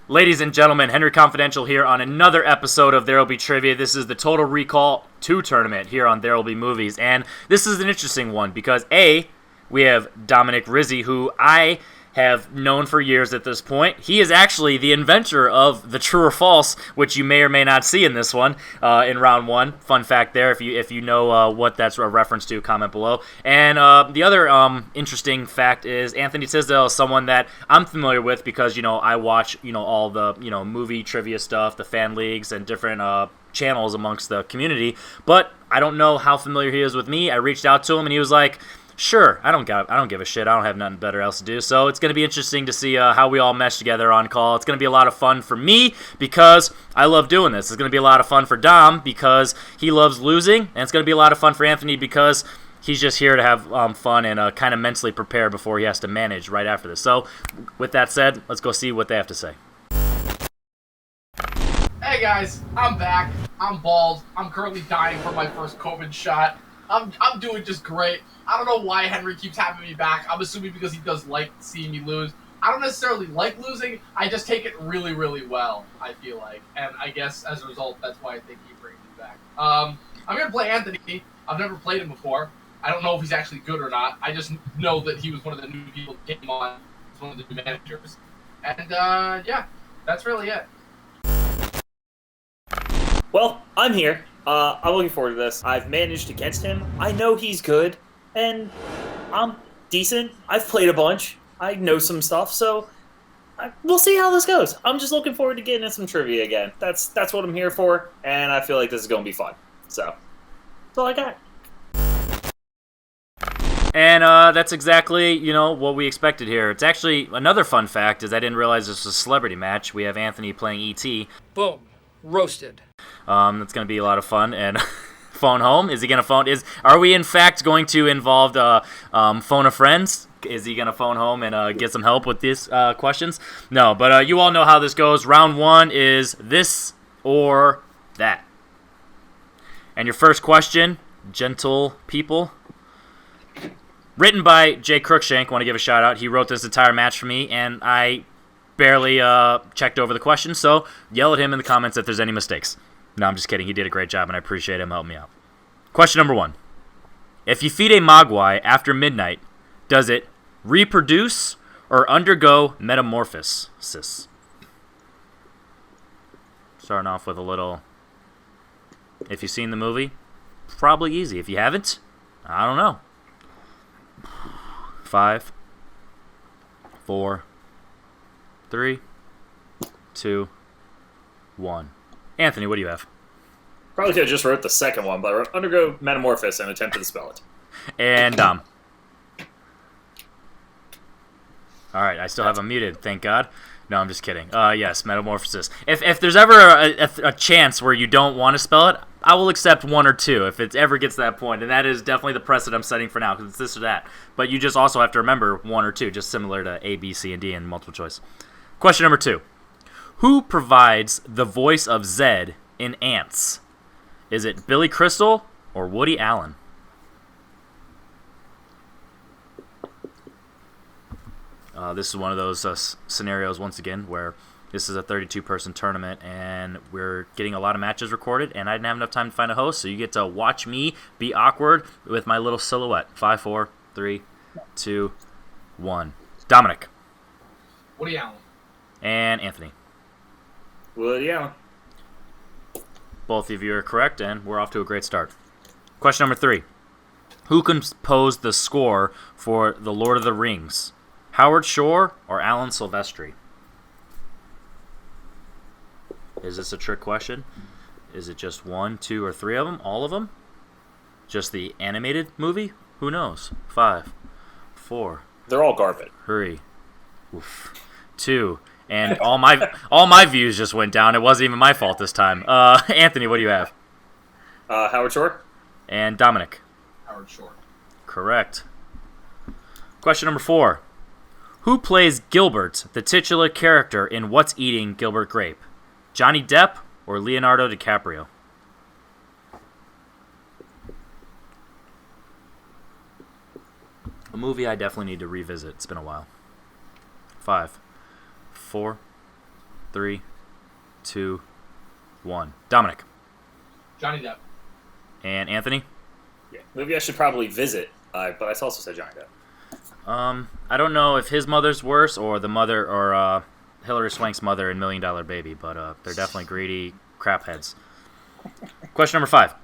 Ladies and gentlemen, Henry Confidential here on another episode of There'll Be Trivia. This is the Total Recall 2 tournament here on There'll Be Movies. And this is an interesting one because, A, we have Dominic Rizzi, who I have known for years at this point. He is actually the inventor of the True or False, which you may or may not see in this one, in round one. Fun fact there, if you know what that's a reference to, comment below. And the other interesting fact is Anthony Tisdall is someone that I'm familiar with because, I watch, all the, movie trivia stuff, the fan leagues, and different channels amongst the community. But I don't know how familiar he is with me. I reached out to him, and he was like, sure, I don't give a shit. I don't have nothing better else to do. So it's going to be interesting to see how we all mesh together on call. It's going to be a lot of fun for me because I love doing this. It's going to be a lot of fun for Dom because he loves losing. And it's going to be a lot of fun for Anthony because he's just here to have fun and kind of mentally prepare before he has to manage right after this. So with that said, let's go see what they have to say. Hey guys, I'm back. I'm bald. I'm currently dying from my first COVID shot. I'm doing just great. I don't know why Henry keeps having me back. I'm assuming because he does like seeing me lose. I don't necessarily like losing. I just take it really, really well, I feel like. And I guess as a result, that's why I think he brings me back. I'm going to play Anthony. I've never played him before. I don't know if he's actually good or not. I just know that he was one of the new people that came on. He's one of the new managers. And, yeah, that's really it. Well, I'm here. I'm looking forward to this. I've managed against him. I know he's good, and I'm decent. I've played a bunch. I know some stuff, so we'll see how this goes. I'm just looking forward to getting in some trivia again. That's what I'm here for, and I feel like this is going to be fun. So, that's all I got. And that's exactly, what we expected here. It's actually, another fun fact is I didn't realize this was a celebrity match. We have Anthony playing E.T. Boom. Roasted. That's going to be a lot of fun. And phone home? Is he going to phone? Are we in fact going to involve phone a friends? Is he going to phone home and get some help with these questions? No, but you all know how this goes. Round one is this or that. And your first question, gentle people. Written by Jay Cruikshank. Want to give a shout out. He wrote this entire match for me, and I barely checked over the questions, so yell at him in the comments if there's any mistakes. No, I'm just kidding. He did a great job, and I appreciate him helping me out. Question number one. If you feed a mogwai after midnight, does it reproduce or undergo metamorphosis? Starting off with a little, if you've seen the movie, probably easy. If you haven't, I don't know. 5, 4, 3, 2, 1. Anthony, what do you have? Probably could have just wrote the second one, but I wrote undergo metamorphosis and attempted to spell it. And Dom. All right, I still have him muted, thank God. No, I'm just kidding. Yes, metamorphosis. If there's ever a chance where you don't want to spell it, I will accept 1 or 2 if it ever gets to that point, and that is definitely the precedent I'm setting for now because it's this or that. But you just also have to remember 1 or 2, just similar to A, B, C, and D in multiple choice. Question number 2. Who provides the voice of Zed in Ants? Is it Billy Crystal or Woody Allen? This is one of those scenarios, once again, where this is a 32-person tournament, and we're getting a lot of matches recorded, and I didn't have enough time to find a host, so you get to watch me be awkward with my little silhouette. 5, 4, 3, 2, 1. Dominic. Woody Allen. And Anthony. Woody Allen. Both of you are correct, and we're off to a great start. Question number 3. Who composed the score for The Lord of the Rings? Howard Shore or Alan Silvestri? Is this a trick question? Is it just 1, 2, or 3 of them? All of them? Just the animated movie? Who knows? 5, 4. They're all garbage. 3, 2, and all my views just went down. It wasn't even my fault this time. Anthony, what do you have? Howard Shore. And Dominic. Howard Shore. Correct. Question number 4. Who plays Gilbert, the titular character in What's Eating Gilbert Grape? Johnny Depp or Leonardo DiCaprio? A movie I definitely need to revisit. It's been a while. 5, 4, 3, 2, 1. Dominic. Johnny Depp. And Anthony? Yeah. Movie I should probably visit, but I also said Johnny Depp. I don't know if his mother's worse or the mother or Hilary Swank's mother in $1 Million Baby, but they're definitely greedy crap heads. Question number 5.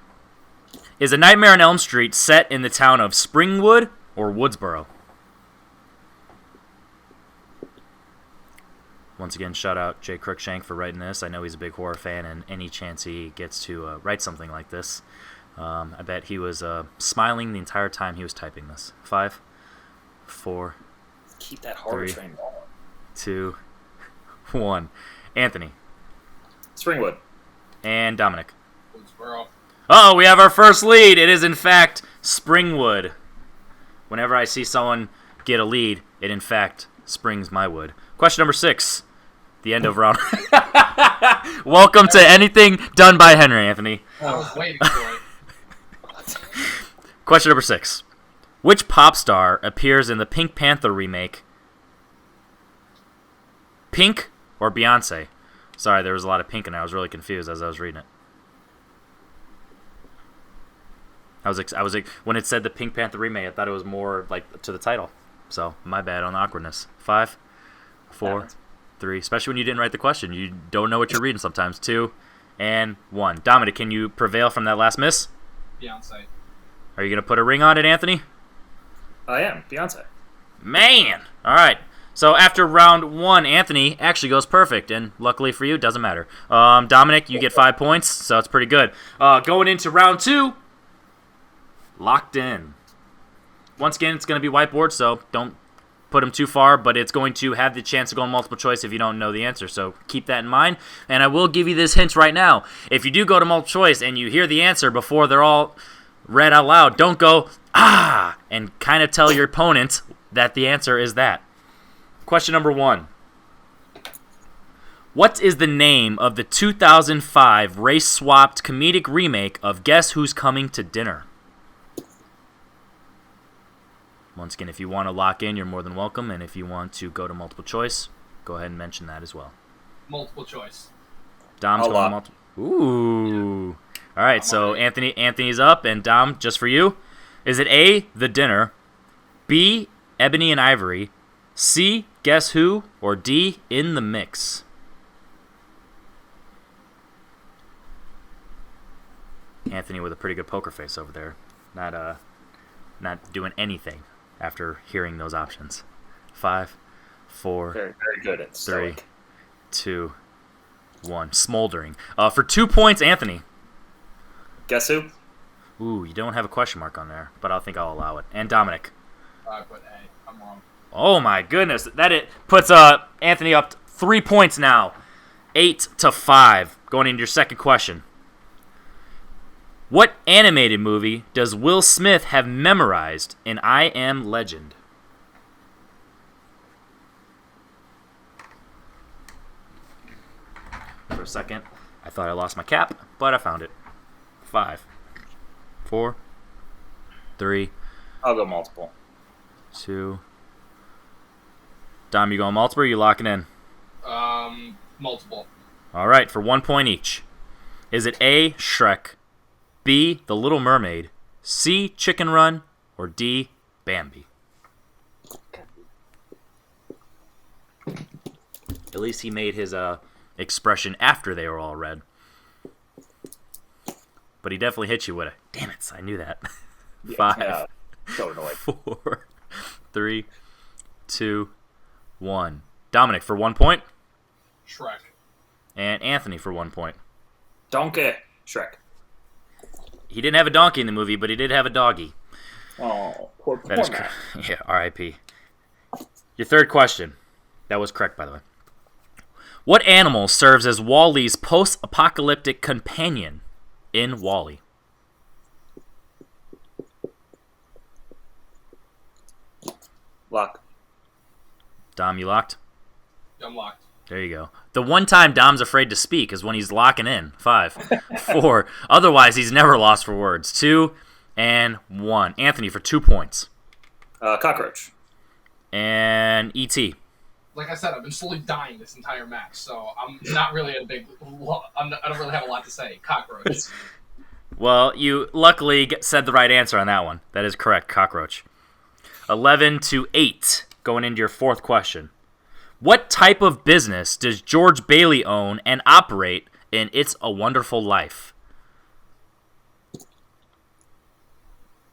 Is A Nightmare on Elm Street set in the town of Springwood or Woodsboro? Once again, shout out Jay Cruikshank for writing this. I know he's a big horror fan, and any chance he gets to write something like this, I bet he was smiling the entire time he was typing this. 5, 4, Keep that horror 3, train going. 2, 1. Anthony. Springwood. And Dominic. Woodsboro. Oh, we have our first lead. It is, in fact, Springwood. Whenever I see someone get a lead, it, in fact, springs my wood. Question number 6. The end of round. Welcome to anything done by Henry, Anthony. I was waiting for it. Question number 6. Which pop star appears in the Pink Panther remake? Pink or Beyonce? Sorry, there was a lot of pink and I was really confused as I was reading it. I was when it said the Pink Panther remake, I thought it was more like to the title. So, my bad on the awkwardness. 5, 4, 3. Especially when you didn't write the question. You don't know what you're reading sometimes. 2, and 1. Dominic, can you prevail from that last miss? Beyonce. Are you going to put a ring on it, Anthony? I am. Beyonce. Man! All right. So after round 1, Anthony actually goes perfect, and luckily for you, it doesn't matter. Dominic, you get 5 points, so it's pretty good. Going into round 2, locked in. Once again, it's going to be whiteboard, so don't put them too far, but it's going to have the chance to go in multiple choice if you don't know the answer, so keep that in mind. And I will give you this hint right now. If you do go to multiple choice and you hear the answer before they're all read out loud, don't go, ah, and kind of tell your opponent that the answer is that. Question number 1. What is the name of the 2005 race-swapped comedic remake of Guess Who's Coming to Dinner? Once again, if you want to lock in, you're more than welcome, and if you want to go to multiple choice, go ahead and mention that as well. Multiple choice. Dom's going to multiple. Ooh. All right, so Anthony's up, and Dom, just for you. Is it A, The Dinner, B, Ebony and Ivory, C, Guess Who, or D, In the Mix? Anthony with a pretty good poker face over there. Not doing anything after hearing those options. 5, 4, Very, very good at 3, stoic. 2, 1. Smoldering. For 2 points, Anthony. Guess Who? Ooh, you don't have a question mark on there, but I think I'll allow it. And Dominic. I put A. I'm wrong. Oh my goodness, it puts Anthony up 3 points now, 8-5. Going into your second question. What animated movie does Will Smith have memorized in I Am Legend? For a second, I thought I lost my cap, but I found it. 5, 4, 3, I'll go multiple. 2. Dom, you going multiple or you locking in? Multiple. All right, for 1 point each. Is it A, Shrek, B, The Little Mermaid, C, Chicken Run, or D, Bambi? At least he made his expression after they were all read. But he definitely hit you with a, damn it, I knew that. 5, So annoyed. 4, 3, 2, 1. Dominic for 1 point. Shrek. And Anthony for 1 point. Donkey. Shrek. He didn't have a donkey in the movie, but he did have a doggy. Oh, poor That is man. correct. Yeah, R.I.P. Your third question. That was correct, by the way. What animal serves as Wall-E's post-apocalyptic companion in Wall-E? Lock. Dom, you locked? I'm locked. There you go. The one time Dom's afraid to speak is when he's locking in. 5, 4. Otherwise, he's never lost for words. 2, and 1. Anthony for 2 points. Cockroach. And E.T. like I said, I've been slowly dying this entire match, so I'm not really a big. I don't really have a lot to say. Cockroach. Well, you luckily said the right answer on that one. That is correct, cockroach. 11-8, going into your fourth question. What type of business does George Bailey own and operate in It's a Wonderful Life?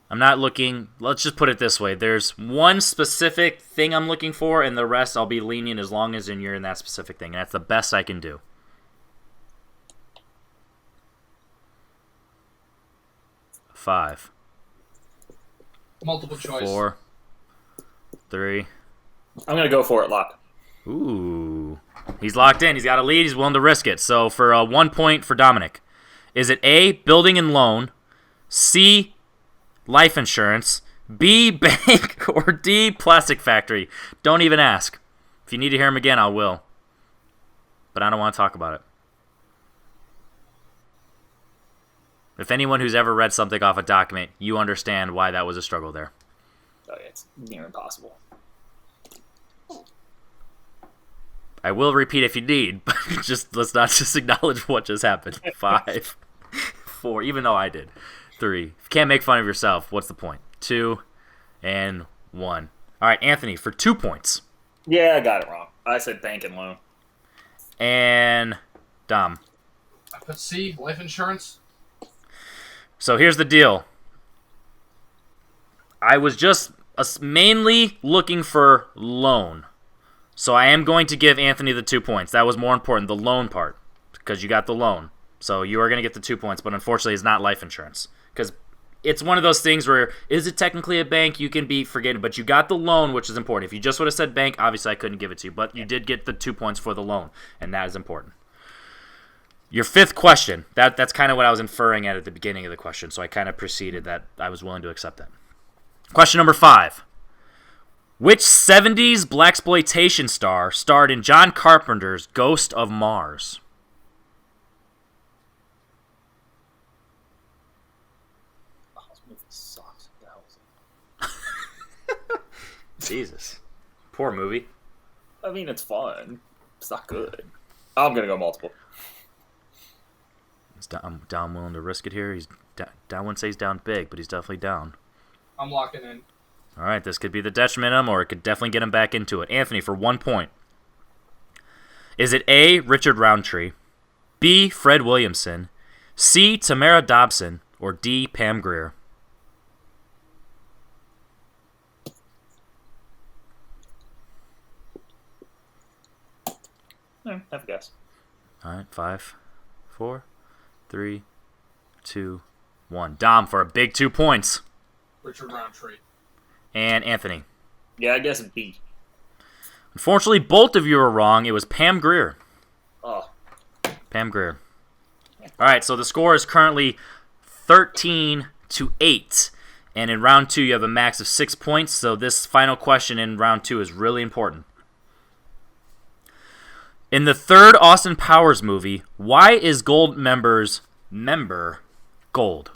I'm not looking, let's just put it this way. There's one specific thing I'm looking for, and the rest I'll be lenient as long as you're in that specific thing. And that's the best I can do. Five. Multiple choice. 4, 3. I'm going to go for it, lock. Ooh. He's locked in. He's got a lead. He's willing to risk it. So for 1 point for Dominic. Is it A, building and loan, C, life insurance, B, bank, or D, plastic factory? Don't even ask. If you need to hear him again, I will. But I don't want to talk about it. If anyone who's ever read something off a document, you understand why that was a struggle there. Oh, yeah, it's near impossible. I will repeat if you need, but let's not just acknowledge what just happened. 5, 4, even though I did. 3. If you can't make fun of yourself, what's the point? 2 and 1. All right, Anthony, for 2 points. Yeah, I got it wrong. I said bank and loan. And Dom. I put C, life insurance. So here's the deal. I was just mainly looking for loan. So I am going to give Anthony the 2 points. That was more important, the loan part, because you got the loan. So you are going to get the 2 points, but unfortunately it's not life insurance. Because it's one of those things where, is it technically a bank? You can be forgetting, but you got the loan, which is important. If you just would have said bank, obviously I couldn't give it to you, but you did get the 2 points for the loan, and that is important. Your fifth question, that's kind of what I was inferring at the beginning of the question, so I kind of preceded that I was willing to accept that. Question number 5. Which 70s blaxploitation star starred in John Carpenter's Ghost of Mars? Oh, this movie sucks. What the hell is it? Jesus. Poor movie. I mean, it's fun. It's not good. I'm going to go multiple. I'm down willing to risk it here. He's down. I wouldn't say he's down big, but he's definitely down. I'm locking in. All right, this could be the detriment of him, or it could definitely get him back into it. Anthony, for 1 point. Is it A, Richard Roundtree, B, Fred Williamson, C, Tamara Dobson, or D, Pam Grier? Have a guess. All right, 5, 4, 3, 2, 1. Dom for a big 2 points. Richard Roundtree. And Anthony. Yeah, I guess B. Unfortunately, both of you are wrong. It was Pam Grier. Oh. Pam Grier. All right, so the score is currently 13-8. And in round 2, you have a max of 6 points. So this final question in round 2 is really important. In the third Austin Powers movie, why is Gold member gold?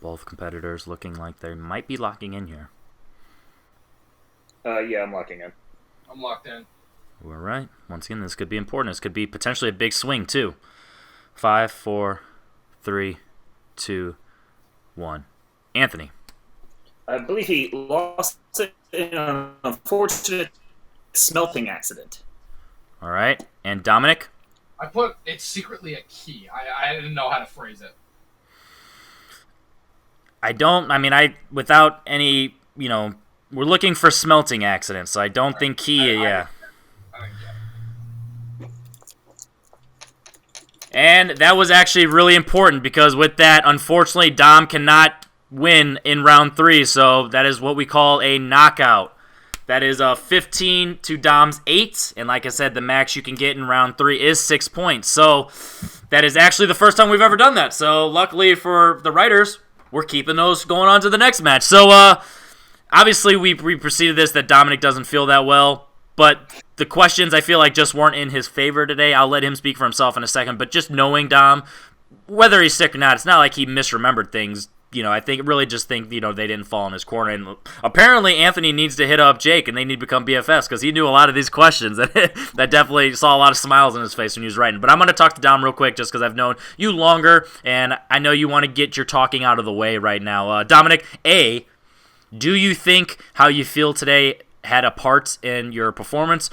Both competitors looking like they might be locking in here. Yeah, I'm locking in. I'm locked in. All right. Once again, this could be important. This could be potentially a big swing, too. 5, 4, 3, 2, 1. Anthony. I believe he lost it in an unfortunate smelting accident. All right. And Dominic? I put it's secretly a key. I didn't know how to phrase it. Without any, we're looking for smelting accidents, so I don't think key, yeah. I didn't get it. And that was actually really important because with that, unfortunately, Dom cannot win in round 3, so that is what we call a knockout. That is 15 to Dom's 8, and like I said, the max you can get in round 3 is 6 points. So that is actually the first time we've ever done that. So luckily for the writers, we're keeping those going on to the next match. So obviously we preceded this that Dominic doesn't feel that well. but the questions I feel like just weren't in his favor today. I'll let him speak for himself in a second, but just knowing Dom, whether he's sick or not, it's not like he misremembered things. I think they didn't fall in his corner. And apparently Anthony needs to hit up Jake, and they need to become BFFs because he knew a lot of these questions. That definitely saw a lot of smiles on his face when he was writing. But I'm going to talk to Dom real quick just because I've known you longer, and I know you want to get your talking out of the way right now. Dominic, A, do you think how you feel today had a part in your performance?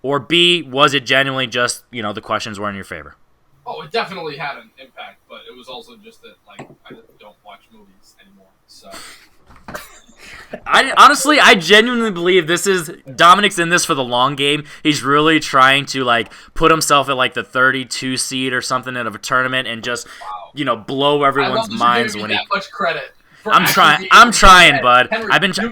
Or B, was it genuinely just, the questions were in your favor? Oh, it definitely had an impact, but it was also just that, I don't watch movies anymore, so... I genuinely believe Dominic's in this for the long game. He's really trying to, put himself at, the 32 seed or something in a tournament and just, blow everyone's minds when he... that much credit. I'm trying, bud. Henry,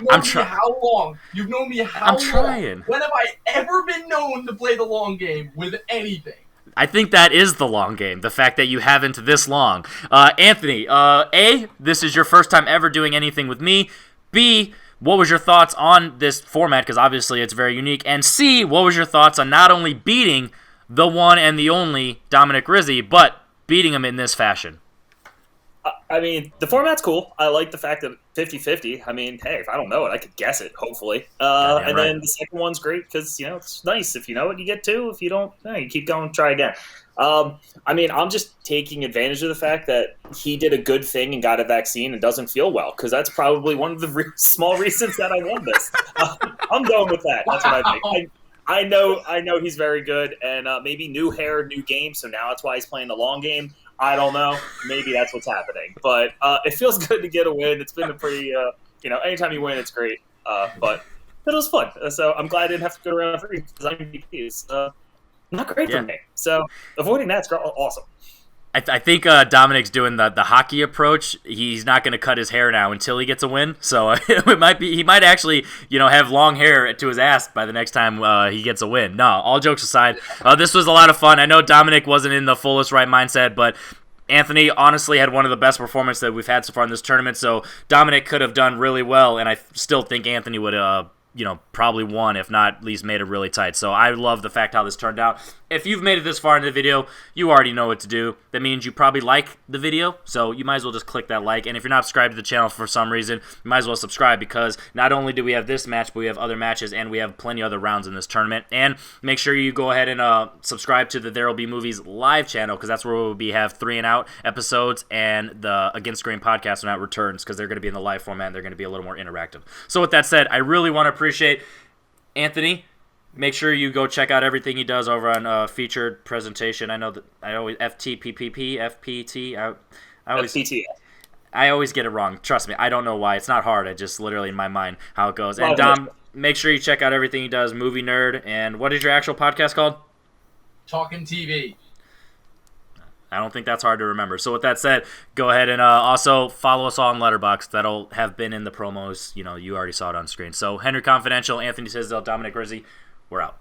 I'm trying. How long? You've known me how long? I'm trying. When have I ever been known to play the long game with anything? I think that is the long game, the fact that you haven't this long. Anthony, A, this is your first time ever doing anything with me. B, what was your thoughts on this format, because obviously it's very unique. And C, what was your thoughts on not only beating the one and the only Dominic Rizzi, but beating him in this fashion? The format's cool. I like the fact that 50-50. Hey, if I don't know it, I could guess it, hopefully. Then the second one's great because, it's nice. If you know it, you get two. If you don't, you keep going, try again. I'm just taking advantage of the fact that he did a good thing and got a vaccine and doesn't feel well, because that's probably one of the small reasons that I won this. I'm going with that. That's what I think. I know he's very good, and maybe new hair, new game, so now that's why he's playing the long game. I don't know. Maybe that's what's happening. But it feels good to get a win. It's been a pretty, anytime you win, it's great. But it was fun. So I'm glad I didn't have to go around for because MVP is not great for me. So avoiding that's awesome. I think Dominic's doing the hockey approach. He's not going to cut his hair now until he gets a win. So he might actually have long hair to his ass by the next time he gets a win. No, all jokes aside, this was a lot of fun. I know Dominic wasn't in the fullest right mindset, but Anthony honestly had one of the best performances that we've had so far in this tournament. So Dominic could have done really well, and I still think Anthony would probably won, if not at least made it really tight. So I love the fact how this turned out. If you've made it this far in the video, you already know what to do. That means you probably like the video, so you might as well just click that like. And if you're not subscribed to the channel for some reason, you might as well subscribe, because not only do we have this match, but we have other matches, and we have plenty of other rounds in this tournament. And make sure you go ahead and subscribe to the There'll Be Movies live channel, because that's where we'll have 3 and Out episodes, and the Against Grain podcast when that returns, because they're going to be in the live format, and they're going to be a little more interactive. So with that said, I really want to appreciate Anthony. Make sure you go check out everything he does over on Featured Presentation. I know that I always FTPPP, FPT. FPT. I always get it wrong. Trust me, I don't know why. It's not hard. I just literally in my mind how it goes. And Dom, make sure you check out everything he does. Movie Nerd. And what is your actual podcast called? Talking TV. I don't think that's hard to remember. So with that said, go ahead and also follow us on Letterboxd. That'll have been in the promos. You already saw it on screen. So Henry Confidential, Anthony Tisdall, Dominic Rizzi, we're out.